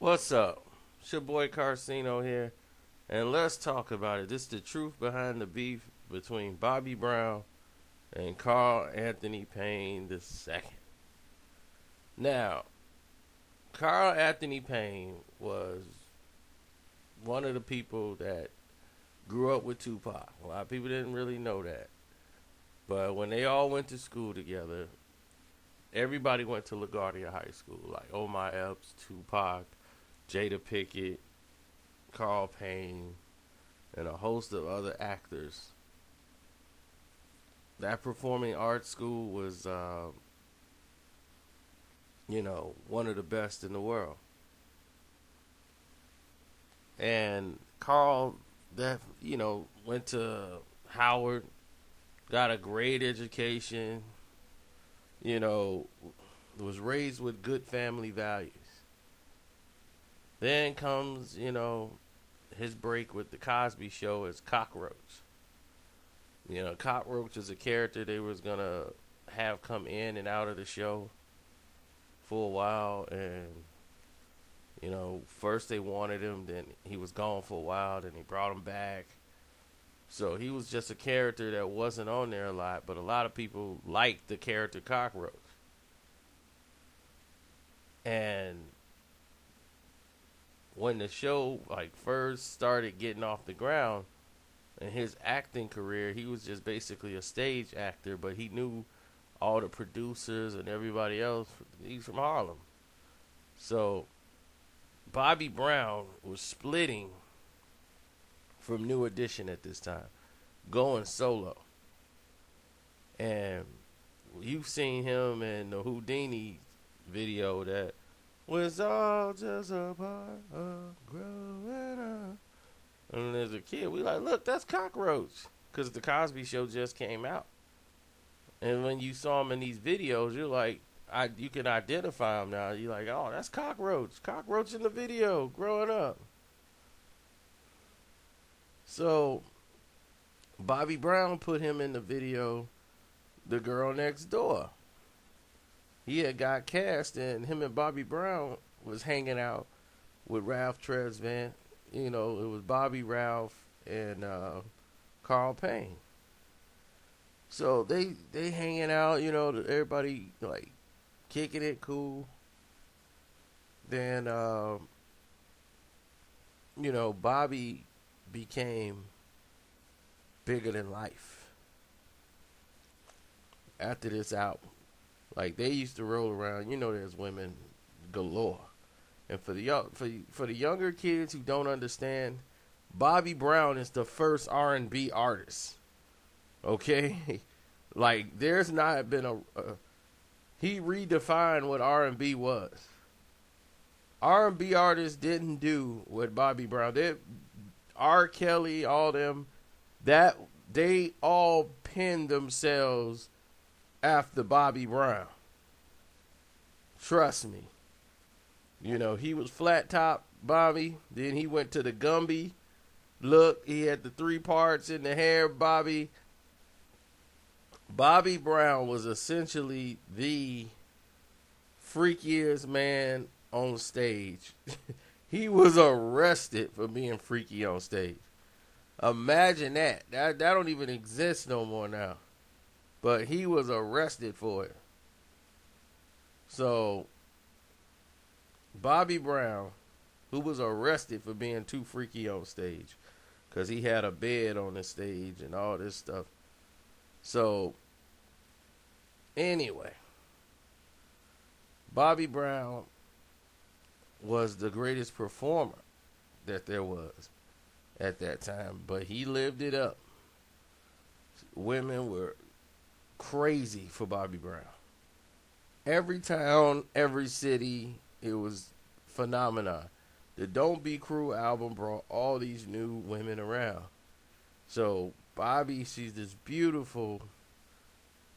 What's up? It's your boy Carcino here, and let's talk about it. This is the truth behind the beef between Bobby Brown and Carl Anthony Payne II. Now, Carl Anthony Payne was one of the people that grew up with Tupac. A lot of people didn't really know that. But when they all went to school together, everybody went to LaGuardia High School, like Omar Epps, Tupac, Jada Pickett, Carl Payne, and a host of other actors. That performing arts school was, one of the best in the world. And Carl, went to Howard, got a great education, was raised with good family values. Then comes, his break with the Cosby Show as Cockroach. Cockroach is a character they was gonna have come in and out of the show for a while, and first they wanted him, then he was gone for a while, then they brought him back. So he was just a character that wasn't on there a lot, but a lot of people liked the character Cockroach. And when the show first started getting off the ground in his acting career, he was just basically a stage actor, but he knew all the producers and everybody else. He's from Harlem. So Bobby Brown was splitting from New Edition at this time, going solo. And you've seen him in the Houdini video that was all just a part of growing up. And as a kid, we like, look, that's Cockroach, because the Cosby Show just came out. And when you saw him in these videos, you're like, you can identify him now. You're like, oh, that's Cockroach. Cockroach in the video growing up. So Bobby Brown put him in the video, The Girl Next Door. He had got cast, and him and Bobby Brown was hanging out with Ralph Tresvant. It was Bobby, Ralph, and Carl Payne. So they hanging out, everybody kicking it cool. Then Bobby became bigger than life after this album. They used to roll around, there's women galore. And for the younger kids who don't understand, Bobby Brown is the first R&B artist. Okay? There's not been he redefined what R&B was. R&B artists didn't do what Bobby Brown did. R. Kelly, all them, that they all pinned themselves after Bobby Brown. Trust me. He was flat top Bobby. Then he went to the Gumby look. He had the 3 parts in the hair Bobby. Bobby Brown was essentially the freakiest man on stage. He was arrested for being freaky on stage. Imagine that. That don't even exist no more now. But he was arrested for it. So Bobby Brown, who was arrested for being too freaky on stage, because he had a bed on the stage and all this stuff. So anyway, Bobby Brown was the greatest performer that there was at that time, but he lived it up. Women were crazy for Bobby Brown. Every town, every city, it was phenomenon. The Don't Be Cruel album brought all these new women around. So Bobby sees this beautiful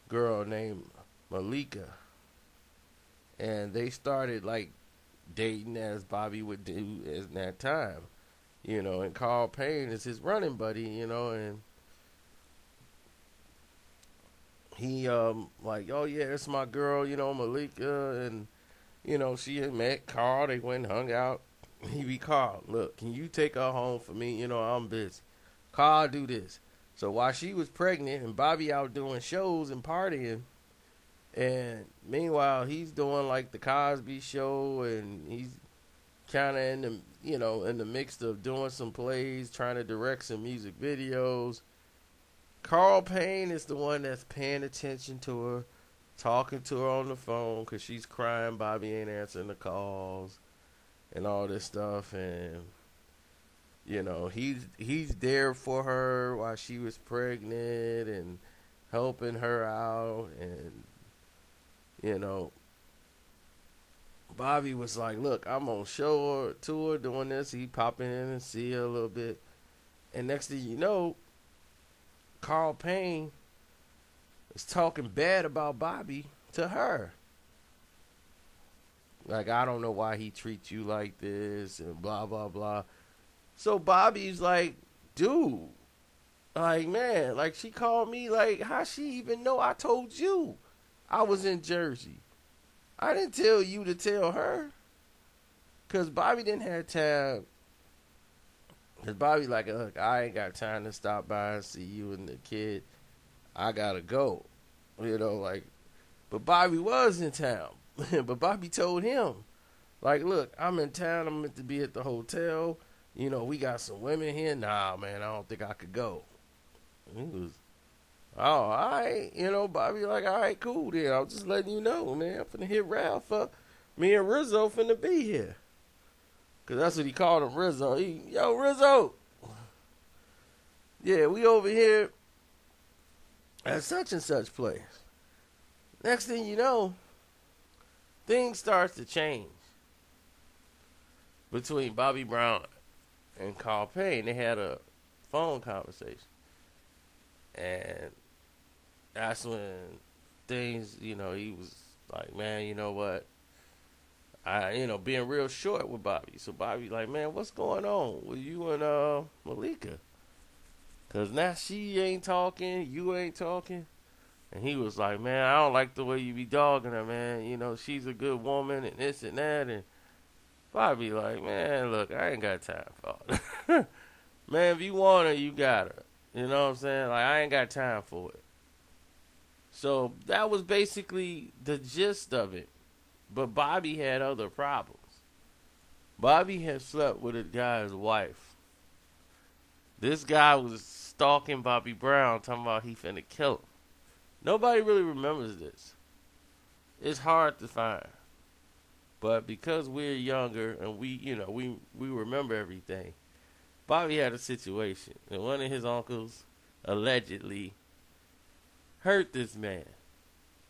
girl named Malika, and they started dating as Bobby would do in that time. And Carl Payne is his running buddy, and he oh yeah, it's my girl, Malika, and she had met Carl. They went and hung out, He be Carl, look, can you take her home for me? You know, I'm busy. Carl do this. So while she was pregnant and Bobby out doing shows and partying, and meanwhile he's doing like the Cosby Show, and he's kind of in the in the mix of doing some plays, trying to direct some music videos. Carl Payne is the one that's paying attention to her, talking to her on the phone because she's crying. Bobby ain't answering the calls and all this stuff, and he's there for her while she was pregnant and helping her out, and you know Bobby was like, look, I'm on show tour doing this. He popping in and see her a little bit, and next thing you know, Carl Payne is talking bad about Bobby to her. Like, I don't know why he treats you like this and blah, blah, blah. So Bobby's like, dude, like, man, like, she called me, like, how she even know I told you I was in Jersey? I didn't tell you to tell her. Because Bobby didn't have time. Because Bobby like, look, I ain't got time to stop by and see you and the kid. I got to go. But Bobby was in town. But Bobby told him, like, look, I'm in town. I'm meant to be at the hotel. We got some women here. Nah, man, I don't think I could go. He was, oh, all right. Bobby like, all right, cool then. I'm just letting you know, man. I'm finna hit Ralph up. Me and Rizzo finna be here. Because that's what he called him, Rizzo. Yo, Rizzo. Yeah, we over here at such and such place. Next thing you know, things starts to change between Bobby Brown and Carl Payne. They had a phone conversation. And that's when things, he was like, man, you know what? Being real short with Bobby. So Bobby like, man, what's going on with you and Malika? Because now she ain't talking, you ain't talking. And he was like, man, I don't like the way you be dogging her, man. She's a good woman and this and that. And Bobby like, man, look, I ain't got time for it. Man, if you want her, you got her. You know what I'm saying? Like, I ain't got time for it. So that was basically the gist of it. But Bobby had other problems. Bobby had slept with a guy's wife. This guy was stalking Bobby Brown, talking about he finna kill him. Nobody really remembers this. It's hard to find. But because we're younger and we remember everything, Bobby had a situation. And one of his uncles allegedly hurt this man.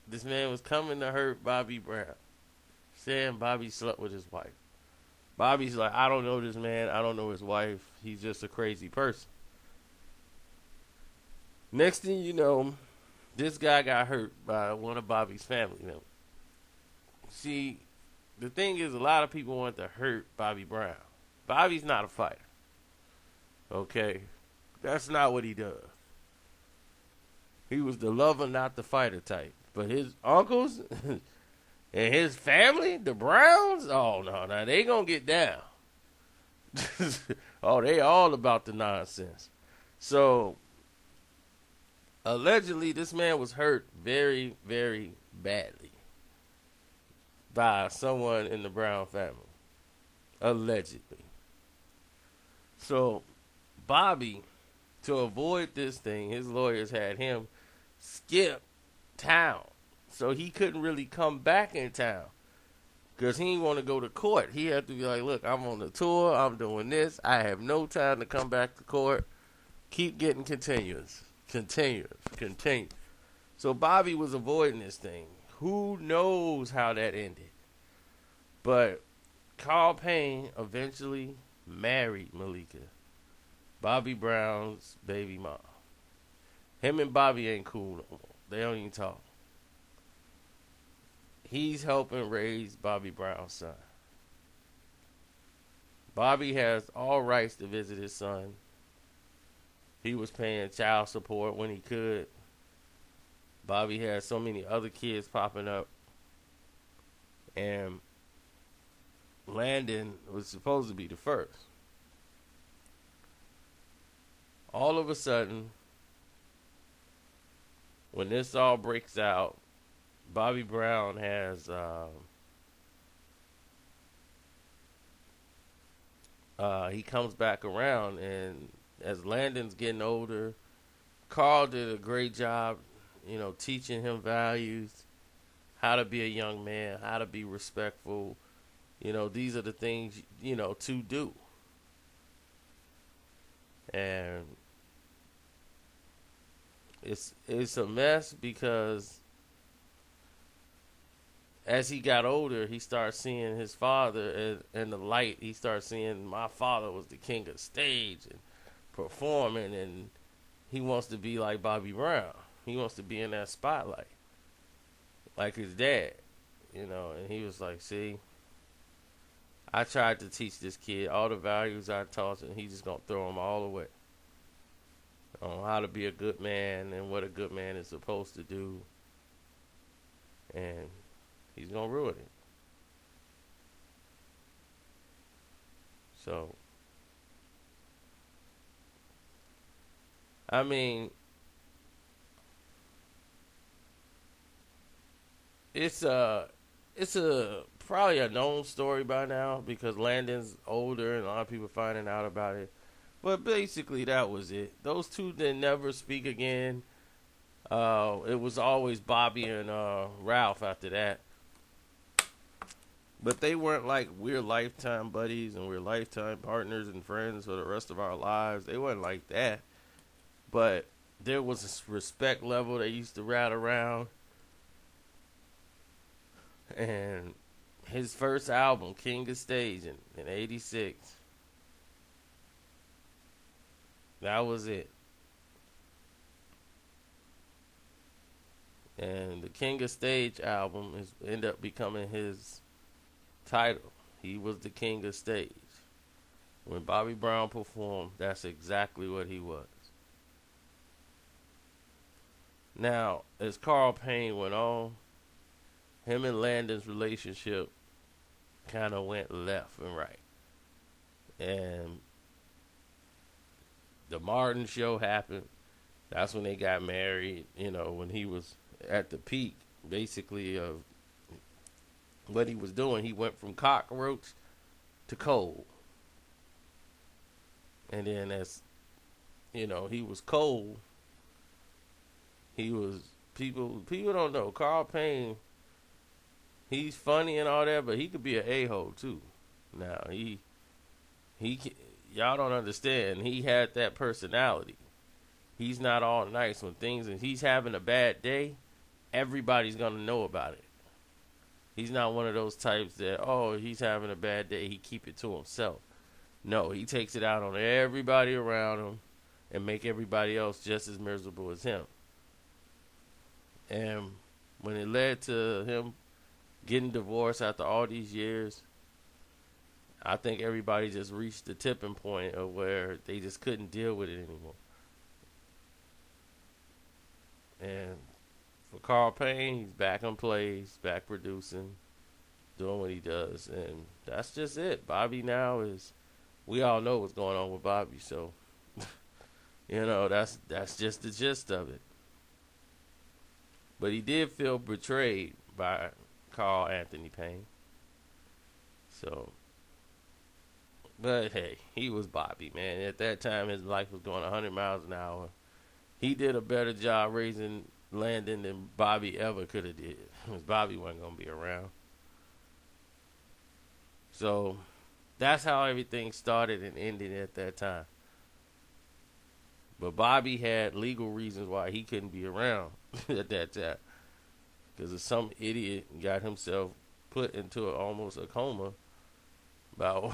This man was coming to hurt Bobby Brown, saying Bobby slept with his wife. Bobby's like, I don't know this man. I don't know his wife. He's just a crazy person. Next thing you know, this guy got hurt by one of Bobby's family members. See, the thing is, a lot of people want to hurt Bobby Brown. Bobby's not a fighter. Okay? That's not what he does. He was the lover, not the fighter type. But his uncles and his family, the Browns, oh, no, they gonna get down. Oh, they all about the nonsense. So, allegedly, this man was hurt very, very badly by someone in the Brown family. Allegedly. So, Bobby, to avoid this thing, his lawyers had him skip town. So he couldn't really come back in town because he didn't want to go to court. He had to be like, look, I'm on the tour. I'm doing this. I have no time to come back to court. Keep getting continuous. So Bobby was avoiding this thing. Who knows how that ended? But Carl Payne eventually married Malika, Bobby Brown's baby mom. Him and Bobby ain't cool no more. They don't even talk. He's helping raise Bobby Brown's son. Bobby has all rights to visit his son. He was paying child support when he could. Bobby has so many other kids popping up. And Landon was supposed to be the first. All of a sudden, when this all breaks out, Bobby Brown has he comes back around, and as Landon's getting older, Carl did a great job, teaching him values, how to be a young man, how to be respectful. These are the things, to do. And it's a mess because as he got older, he started seeing his father in the light. He started seeing my father was the king of stage and performing, and he wants to be like Bobby Brown. He wants to be in that spotlight like his dad, and he was like, see, I tried to teach this kid all the values I taught him, he's just going to throw them all away on how to be a good man and what a good man is supposed to do, and he's going to ruin it. So, I mean, it's a probably a known story by now because Landon's older and a lot of people finding out about it. But basically, that was it. Those two didn't never speak again. It was always Bobby and Ralph after that. But they weren't like we're lifetime buddies and we're lifetime partners and friends for the rest of our lives. They weren't like that. But there was a respect level they used to ride around. And his first album, King of Stage, in 86. That was it. And the King of Stage album ended up becoming his title. He was the King of Stage. When Bobby Brown performed, that's exactly what he was. Now, as Carl Payne went on, him and Landon's relationship kind of went left and right. And the Martin show happened. That's when they got married, when he was at the peak, basically, of what he was doing. He went from cockroach to cold. And then as, he was cold, he was, people don't know, Carl Payne, he's funny and all that, but he could be an a-hole too. Now, he y'all don't understand. He had that personality. He's not all nice when things, and he's having a bad day, everybody's going to know about it. He's not one of those types that, he's having a bad day, he keep it to himself. No, he takes it out on everybody around him and make everybody else just as miserable as him. And when it led to him getting divorced after all these years, I think everybody just reached the tipping point of where they just couldn't deal with it anymore. And for Carl Payne, he's back on plays, back producing, doing what he does. And that's just it. Bobby now is, we all know what's going on with Bobby. So, that's just the gist of it. But he did feel betrayed by Carl Anthony Payne. So, but hey, he was Bobby, man. At that time, his life was going 100 miles an hour. He did a better job raising Landon than Bobby ever could have did. Because Bobby wasn't going to be around. So, that's how everything started and ended at that time. But Bobby had legal reasons why he couldn't be around at that time. Because some idiot got himself put into almost a coma by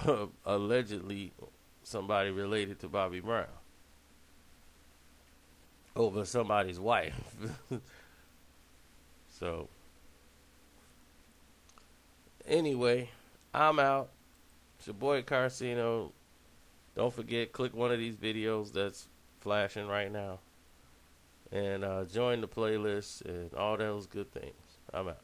allegedly somebody related to Bobby Brown over somebody's wife. So, anyway, I'm out. It's your boy Carcino. Don't forget, click one of these videos that's flashing right now. And join the playlist and all those good things. I'm out.